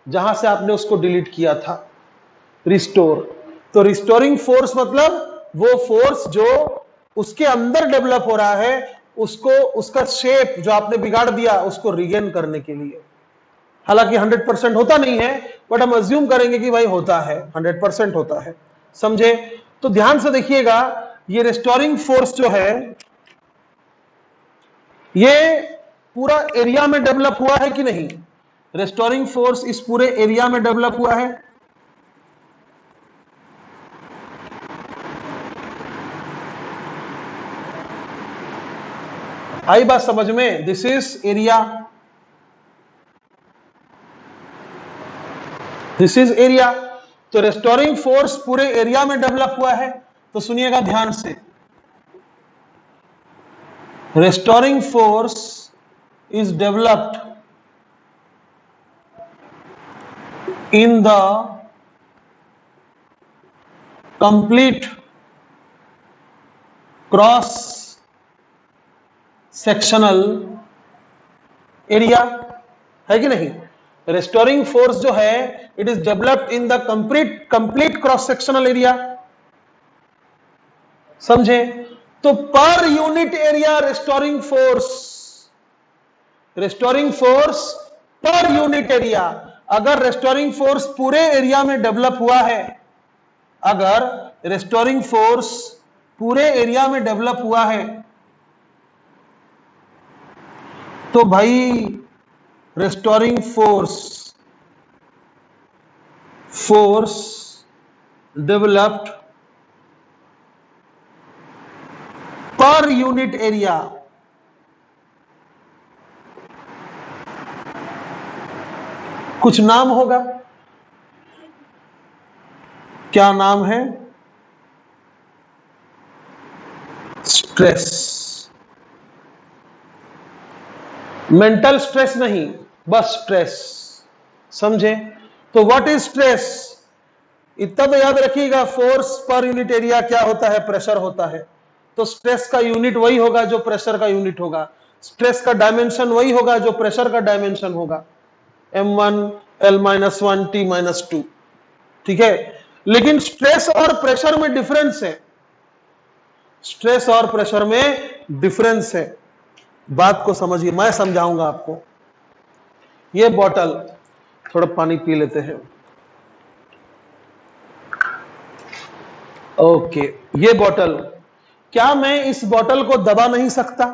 जहां से आपने उसको डिलीट किया था, रिस्टोर। तो रिस्टोरिंग फोर्स मतलब वो फोर्स जो उसके अंदर डेवलप हो रहा है, उसको, उसका शेप जो आपने बिगाड़ दिया, उसको रिगेन करने के लिए। हालांकि 100% होता नहीं है, बट हम अज्यूम करेंगे कि भाई होता है, 100% होता है, समझे? तो ध्यान से देखिएगा, ये रेस्टोरिंग फोर्स जो है, ये पूरा एरिया में डेवलप हुआ है कि नहीं? रेस्टोरिंग फोर्स इस पूरे एरिया में डेवलप हुआ है। आई बात समझ में? This is area, this is area. तो रेस्टोरिंग फोर्स पूरे एरिया में डेवलप हुआ है। तो सुनिएगा ध्यान से, restoring force is developed in the complete cross sectional area, है कि नहीं? रेस्टोरिंग फोर्स जो है, it is developed in the complete cross sectional area, समझे? तो पर यूनिट एरिया रेस्टोरिंग फोर्स पर यूनिट एरिया, अगर रेस्टोरिंग फोर्स पूरे एरिया में डेवलप हुआ है, अगर रेस्टोरिंग फोर्स पूरे एरिया में डेवलप हुआ है, तो भाई restoring force developed per unit area, कुछ नाम होगा। क्या नाम है? स्ट्रेस। मेंटल स्ट्रेस नहीं, बस स्ट्रेस, समझे? तो व्हाट इज स्ट्रेस? इतना तो याद रखिएगा, फोर्स पर यूनिट एरिया क्या होता है? प्रेशर होता है। तो स्ट्रेस का यूनिट वही होगा जो प्रेशर का यूनिट होगा, स्ट्रेस का डायमेंशन वही होगा जो प्रेशर का डायमेंशन होगा, m1 l-1 t-2, ठीक है? लेकिन स्ट्रेस और प्रेशर में डिफरेंस है। स्ट्रेस और प्रेशर में डिफरेंस है। बात को समझिए, मैं समझाऊंगा आपको। ये बॉटल, थोड़ा पानी पी लेते हैं। ओके, ये बॉटल, क्या मैं इस बॉटल को दबा नहीं सकता?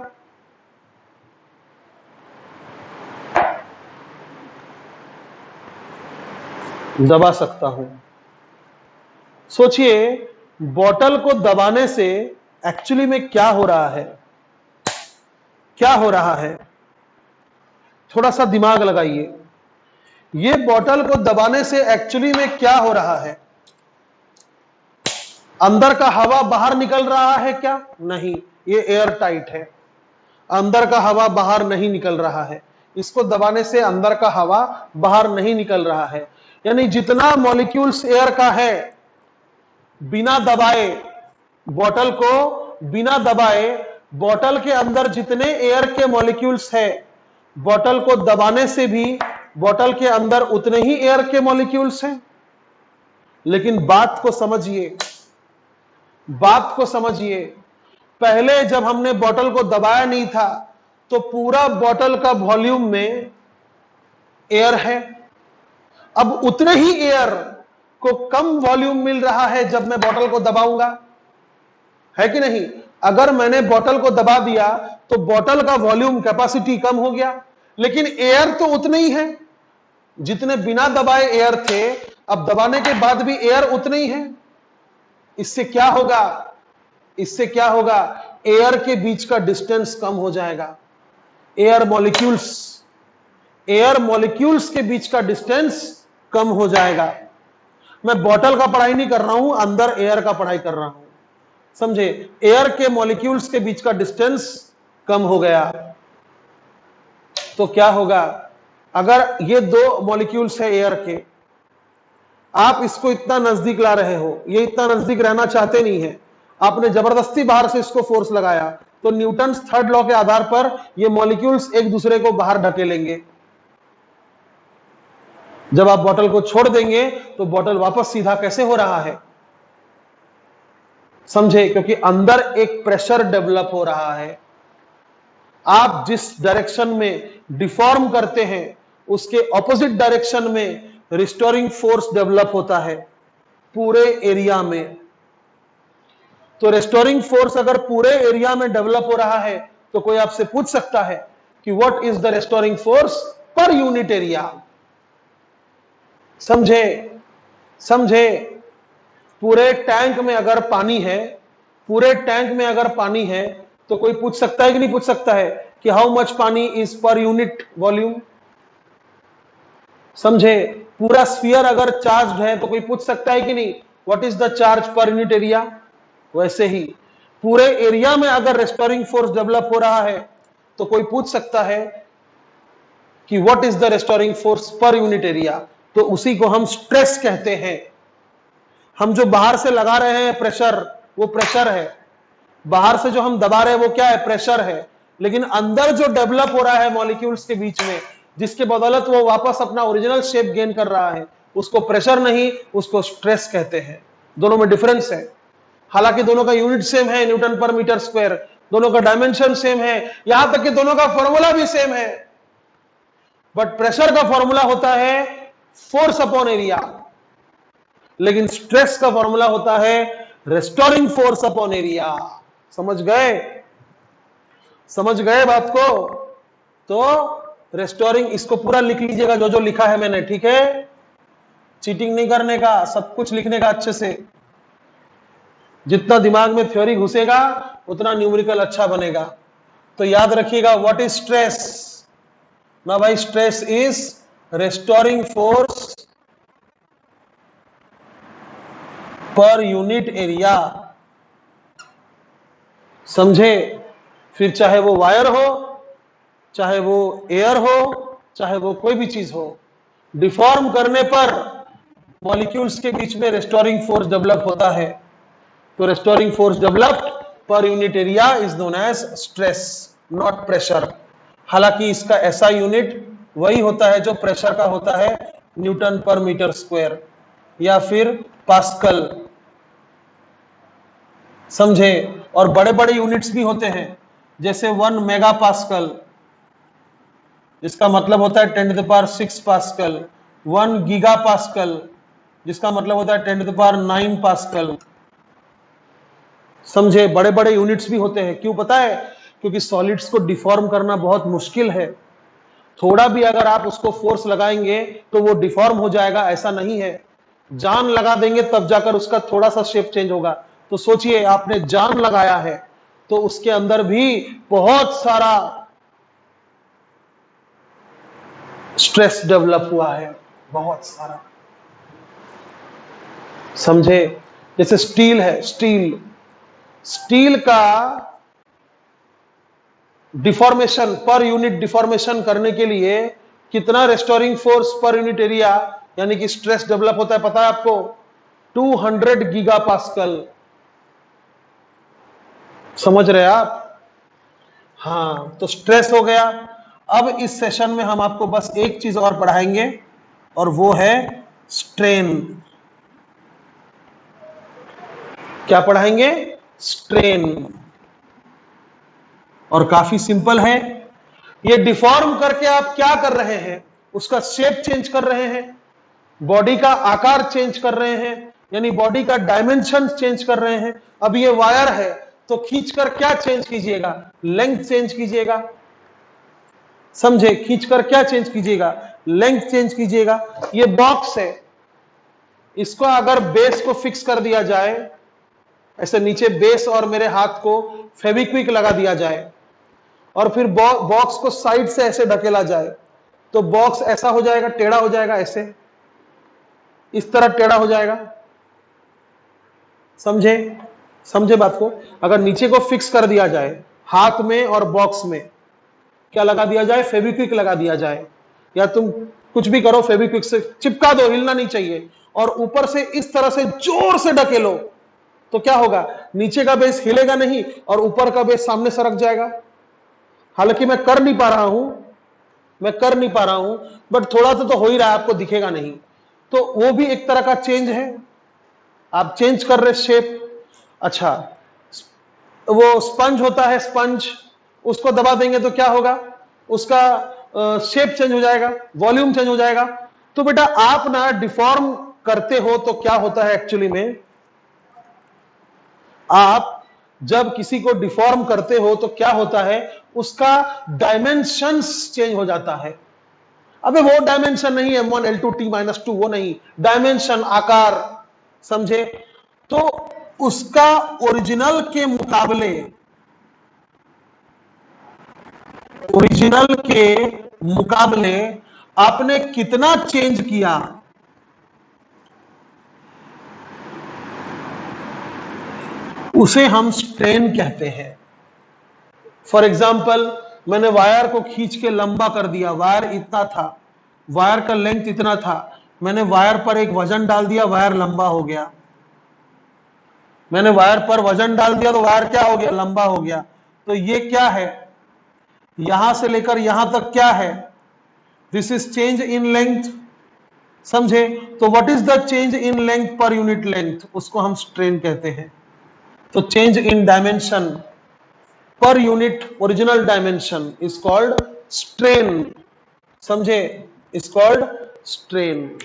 दबा सकता हूं। सोचिए, बॉटल को दबाने से एक्चुअली में क्या हो रहा है? क्या हो रहा है? थोड़ा सा दिमाग लगाइए। ये बॉटल को दबाने से एक्चुअली में क्या हो रहा है? अंदर का हवा बाहर निकल रहा है क्या? नहीं, ये एयर टाइट है, अंदर का हवा बाहर नहीं निकल रहा है। इसको दबाने से अंदर का हवा बाहर नहीं निकल रहा है। यानी जितना मॉलिक्यूल्स एयर का है, बिना दबाए, बॉटल को बिना दबाए, बॉटल के अंदर जितने एयर के मॉलिक्यूल्स है, बॉटल को दबाने से भी बॉटल के अंदर उतने ही एयर के मॉलिक्यूल्स हैं। लेकिन बात को समझिए, बात को समझिए, पहले जब हमने बॉटल को दबाया नहीं था तो पूरा बॉटल का वॉल्यूम में एयर है। अब उतने ही एयर को कम वॉल्यूम मिल रहा है जब मैं बॉटल को दबाऊंगा, है कि नहीं? अगर मैंने बॉटल को दबा दिया तो बॉटल का वॉल्यूम, कैपेसिटी कम हो गया, लेकिन एयर तो उतने ही है जितने बिना दबाए एयर थे। अब दबाने के बाद भी एयर उतने ही है। इससे क्या होगा? इससे क्या होगा? एयर के बीच का डिस्टेंस कम हो जाएगा। एयर मॉलिक्यूल्स के बीच का डिस्टेंस कम हो जाएगा। मैं बॉटल का पढ़ाई नहीं कर रहा हूं, अंदर एयर का पढ़ाई कर रहा हूं, समझे? एयर के मॉलिक्यूल्स के बीच का डिस्टेंस कम हो गया तो क्या होगा? अगर ये दो मॉलिक्यूल्स है एयर के, आप इसको इतना नजदीक ला रहे हो, ये इतना नजदीक रहना चाहते नहीं है, आपने जबरदस्ती बाहर से इसको फोर्स लगाया, तो न्यूटन थर्ड लॉ के आधार पर ये मॉलिक्यूल्स एक दूसरे को बाहर ढकेलेंगे। जब आप बॉटल को छोड़ देंगे तो बॉटल वापस सीधा कैसे हो रहा है? समझे? क्योंकि अंदर एक प्रेशर डेवलप हो रहा है। आप जिस डायरेक्शन में डिफॉर्म करते हैं उसके ऑपोजिट डायरेक्शन में रिस्टोरिंग फोर्स डेवलप होता है पूरे एरिया में। तो रिस्टोरिंग फोर्स अगर पूरे एरिया में डेवलप हो रहा है तो कोई आपसे पूछ सकता है कि what is the restoring force पर यूनिट एरिया। समझे? समझे? पूरे टैंक में अगर पानी है, पूरे टैंक में अगर पानी है तो कोई पूछ सकता है कि नहीं पूछ सकता है कि हाउ मच पानी इज पर यूनिट वॉल्यूम? समझे? पूरा स्फीयर अगर चार्ज है तो कोई पूछ सकता है कि नहीं व्हाट इज द चार्ज पर यूनिट एरिया? वैसे ही पूरे एरिया में अगर रिस्टोरिंग फोर्स डेवलप हो रहा है तो कोई पूछ सकता है कि what is the restoring force पर यूनिट एरिया। तो उसी को हम स्ट्रेस कहते हैं। हम जो बाहर से लगा रहे हैं प्रेशर, वो प्रेशर है। बाहर से जो हम दबा रहे हैं वो क्या है? प्रेशर है। लेकिन अंदर जो डेवलप हो रहा है मॉलिक्यूल्स के बीच में, जिसके बदौलत वो वापस अपना ओरिजिनल शेप गेन कर रहा है, उसको प्रेशर नहीं, उसको स्ट्रेस कहते हैं। दोनों में डिफरेंस है। हालांकि दोनों का यूनिट सेम है, न्यूटन पर मीटर स्क्वायर, दोनों का डायमेंशन सेम है, यहां तक कि दोनों का फॉर्मूला भी सेम है। बट प्रेशर का फॉर्मूला होता है फोर्स अपॉन एरिया, लेकिन स्ट्रेस का फॉर्मूला होता है रेस्टोरिंग फोर्स अपॉन एरिया। समझ गए? समझ गए बात को? तो रेस्टोरिंग, इसको पूरा लिख लीजिएगा जो जो लिखा है मैंने, ठीक है? चीटिंग नहीं करने का, सब कुछ लिखने का अच्छे से। जितना दिमाग में थ्योरी घुसेगा उतना न्यूमेरिकल अच्छा बनेगा। तो याद रखिएगा, व्हाट इज स्ट्रेस? ना भाई, स्ट्रेस इज रेस्टोरिंग फोर्स पर यूनिट एरिया। समझे? फिर चाहे वो वायर हो, चाहे वो एयर हो, चाहे वो कोई भी चीज हो, डिफॉर्म करने पर मॉलिक्यूल्स के बीच में रेस्टोरिंग फोर्स डेवलप होता है। तो restoring force developed per unit area is known as stress, not pressure. हालांकि इसका ऐसा यूनिट वही होता है जो प्रेशर का होता है, न्यूटन पर मीटर स्क्वायर या फिर पास्कल। समझे? और बड़े बड़े यूनिट्स भी होते हैं, जैसे 1 मेगा पास्कल, जिसका मतलब होता है 10⁶ पास्कल, 1 गीगा पास्कल, जिसका मतलब होता है 10⁹ पास्कल। समझे? बड़े बड़े यूनिट्स भी होते हैं। क्यों पता है? क्योंकि सॉलिड्स को डिफॉर्म करना बहुत मुश्किल है। थोड़ा भी अगर आप उसको फोर्स लगाएंगे तो वो डिफॉर्म हो जाएगा, ऐसा नहीं है। जान लगा देंगे तब जाकर उसका थोड़ा सा शेप चेंज होगा। तो सोचिए, आपने जान लगाया है तो उसके अंदर भी बहुत सारा स्ट्रेस डेवलप हुआ है, बहुत सारा। समझे? जैसे स्टील है, स्टील का डिफॉर्मेशन, पर यूनिट डिफॉर्मेशन करने के लिए कितना रेस्टोरिंग फोर्स पर यूनिट एरिया यानी कि स्ट्रेस डेवलप होता है, पता है आपको? 200 गीगा पास्कल। समझ रहे आप? हाँ, तो स्ट्रेस हो गया। अब इस सेशन में हम आपको बस एक चीज और पढ़ाएंगे और वो है स्ट्रेन। क्या पढ़ाएंगे? स्ट्रेन। और काफी सिंपल है। ये डिफॉर्म करके आप क्या कर रहे हैं? उसका शेप चेंज कर रहे हैं, बॉडी का आकार चेंज कर रहे हैं, यानी बॉडी का डायमेंशन चेंज कर रहे हैं। अब ये वायर है तो खींचकर क्या चेंज कीजिएगा? लेंथ चेंज कीजिएगा। समझे? खींचकर क्या चेंज कीजिएगा? लेंथ चेंज कीजिएगा। ये बॉक्स है, इसको अगर बेस को फिक्स कर दिया जाए, ऐसे नीचे बेस और मेरे हाथ को फेविक्विक लगा दिया जाए और फिर बॉक्स को साइड से ऐसे ढकेला जाए, तो बॉक्स ऐसा हो जाएगा, टेढ़ा हो जाएगा, ऐसे इस तरह टेढ़ा हो जाएगा। समझे? समझे बात को? अगर नीचे को फिक्स कर दिया जाए, हाथ में और बॉक्स में क्या लगा दिया जाए? फेविक्विक लगा दिया जाए, या तुम कुछ भी करो, फेविक्विक से चिपका दो, हिलना नहीं चाहिए, और ऊपर से इस तरह से जोर से ढकेलो, तो क्या होगा? नीचे का बेस हिलेगा नहीं और ऊपर का बेस सामने सरक जाएगा। हालांकि मैं कर नहीं पा रहा हूं, बट थोड़ा सा तो हो ही रहा है, आपको दिखेगा नहीं। तो वो भी एक तरह का चेंज है, आप चेंज कर रहे शेप। अच्छा, वो स्पंज होता है, स्पंज, उसको दबा देंगे तो क्या होगा? उसका शेप चेंज हो जाएगा, वॉल्यूम चेंज हो जाएगा। तो बेटा आप ना डिफॉर्म करते हो तो क्या होता है एक्चुअली में? आप जब किसी को डिफॉर्म करते हो तो क्या होता है? उसका डायमेंशंस चेंज हो जाता है। अबे वो डायमेंशन नहीं है M1 L2 T-2, वो नहीं, डायमेंशन, आकार। समझे? तो उसका ओरिजिनल के मुकाबले आपने कितना चेंज किया, उसे हम स्ट्रेन कहते हैं। फॉर एग्जाम्पल, मैंने वायर को खींच के लंबा कर दिया, वायर इतना था, वायर का लेंथ इतना था, मैंने वायर पर एक वजन डाल दिया, वायर लंबा हो गया। मैंने वायर पर वजन डाल दिया तो वायर क्या हो गया? लंबा हो गया। तो ये क्या है? यहां से लेकर यहां तक क्या है? This is change in length. समझे? तो what is the change in length per unit length? उसको हम स्ट्रेन कहते हैं। तो change in dimension per unit original dimension is called strain. समझे? Is called strain.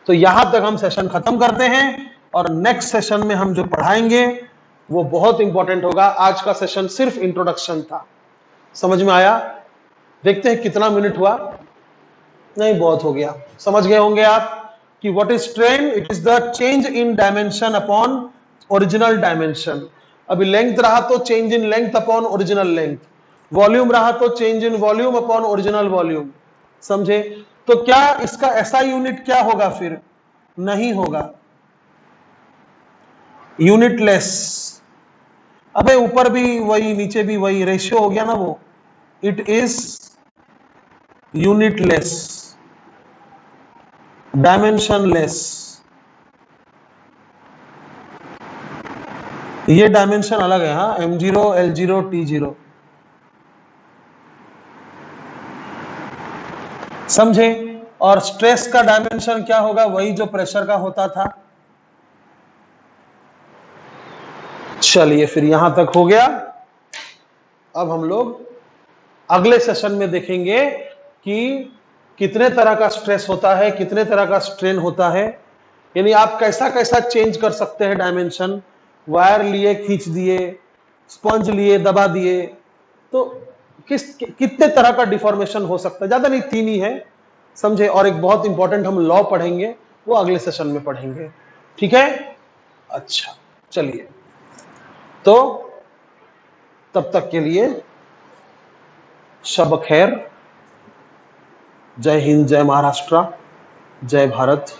तो यहां तक हम सेशन खत्म करते हैं और नेक्स्ट सेशन में हम जो पढ़ाएंगे वो बहुत इंपॉर्टेंट होगा। आज का सेशन सिर्फ इंट्रोडक्शन था। समझ में आया? देखते हैं कितना मिनट हुआ। नहीं, बहुत हो गया। समझ गए होंगे आप कि what is strain? It is the change in dimension upon original dimension. अभी लेंथ रहा तो change in length upon original length, volume रहा तो change in volume upon original volume. समझे? तो क्या इसका ऐसा यूनिट क्या होगा? फिर नहीं होगा, यूनिटलेस। अबे ऊपर भी वही, नीचे भी वही, रेशियो हो गया ना वो। It is unitless, dimensionless. ये डायमेंशन अलग है, हाँ, M0 L0 T0। समझे? और स्ट्रेस का डायमेंशन क्या होगा? वही जो प्रेशर का होता था। चलिए फिर यहां तक हो गया। अब हम लोग अगले सेशन में देखेंगे कि कितने तरह का स्ट्रेस होता है, कितने तरह का स्ट्रेन होता है, यानी आप कैसा कैसा चेंज कर सकते हैं डायमेंशन। वायर लिए खींच दिए, स्पंज लिए दबा दिए, तो कितने तरह का डिफॉर्मेशन हो सकता है। ज्यादा नहीं, 3 ही है, समझे। और एक बहुत इंपॉर्टेंट हम लॉ पढ़ेंगे, वो अगले सेशन में पढ़ेंगे, ठीक है। अच्छा चलिए, तो तब तक के लिए शब खैर। जय हिंद, जय महाराष्ट्र, जय भारत।